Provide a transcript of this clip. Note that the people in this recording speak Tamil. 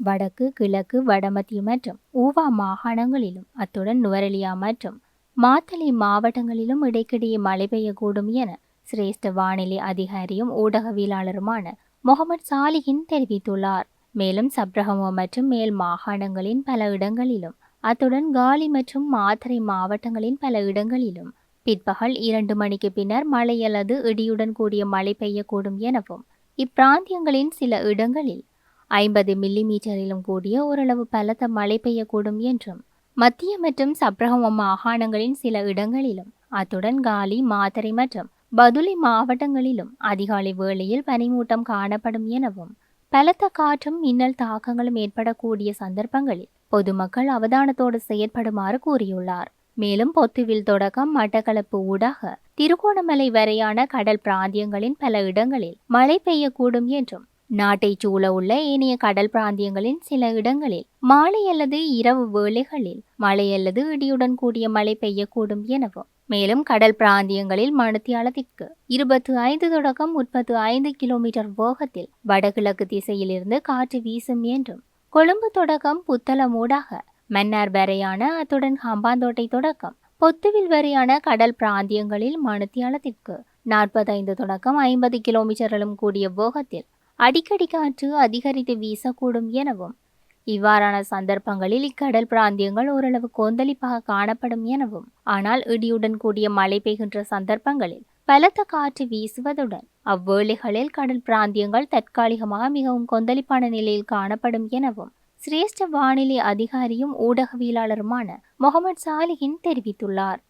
வடக்கு, கிழக்கு, வடமத்திய மற்றும் ஊவா மாகாணங்களிலும் அத்துடன் நுவரெலியா மற்றும் மாத்தளை மாவட்டங்களிலும் இடைக்கிடையே மழை பெய்யக்கூடும் என சிரேஷ்ட வானிலை அதிகாரியும் ஊடகவியலாளருமான முகமது சாலிஹின் தெரிவித்துள்ளார். மேலும் சப்ரகமுவ மற்றும் மேல் மாகாணங்களின் பல இடங்களிலும் அத்துடன் காலி மற்றும் மாத்தறை மாவட்டங்களின் பல இடங்களிலும் பிற்பகல் 2 மணிக்கு பின்னர் மழை அல்லது இடியுடன் கூடிய மழை பெய்யக்கூடும் எனவும் இப்பிராந்தியங்களின் சில இடங்களில் 50 மில்லிமீட்டரிலும் கூடிய ஓரளவு பலத்த மழை பெய்யக்கூடும் என்றும் மத்திய மற்றும் சப்ரகமுவ மாகாணங்களின் சில இடங்களிலும் அத்துடன் காலி, மாத்தறை மற்றும் பதுளை மாவட்டங்களிலும் அதிகாலை வேளையில் பனிமூட்டம் காணப்படும் எனவும் பலத்த காற்றும் மின்னல் தாக்கங்களும் ஏற்படக்கூடிய சந்தர்ப்பங்களில் பொதுமக்கள் அவதானத்தோடு செயற்படுமாறு கூறியுள்ளார். மேலும் பொத்துவில் தொடக்கம் மட்டக்களப்பு ஊடாக திருகோணமலை வரையான கடல் பிராந்தியங்களின் பல இடங்களில் மழை பெய்யக்கூடும் என்றும் நாட்டை சூழ உள்ள ஏனைய கடல் பிராந்தியங்களின் சில இடங்களில் மாலை அல்லது இரவு வேளைகளில் மழை அல்லது இடியுடன் கூடிய மழை பெய்யக்கூடும் எனவும் மேலும் கடல் பிராந்தியங்களில் மணித்தியாலத்திற்கு 25 தொடக்கம் 35 கிலோமீட்டர் வேகத்தில் வடகிழக்கு திசையிலிருந்து காற்று வீசும் என்றும் கொழும்பு தொடக்கம் புத்தளம் ஊடாக மன்னார் வரையான அத்துடன் ஹம்பாந்தோட்டை தொடக்கம் பொத்துவில் வரையான கடல் பிராந்தியங்களில் மணித்தியாலத்திற்கு 45 தொடக்கம் 50 கிலோமீட்டரிலும் கூடிய வேகத்தில் அடிக்கடி காற்று அதிகரித்து வீசக்கூடும் எனவும் இவ்வாறான சந்தர்ப்பங்களில் இக்கடல் பிராந்தியங்கள் ஓரளவு கொந்தளிப்பாக காணப்படும் எனவும் ஆனால் இடியுடன் கூடிய மழை பெய்கின்ற சந்தர்ப்பங்களில் பலத்த காற்று வீசுவதுடன் அவ்வேளைகளில் கடல் பிராந்தியங்கள் தற்காலிகமாக மிகவும் கொந்தளிப்பான நிலையில் காணப்படும் எனவும் சிரேஷ்ட வானிலை அதிகாரியும் ஊடகவியலாளருமான முகமது சாலிஹின் தெரிவித்துள்ளார்.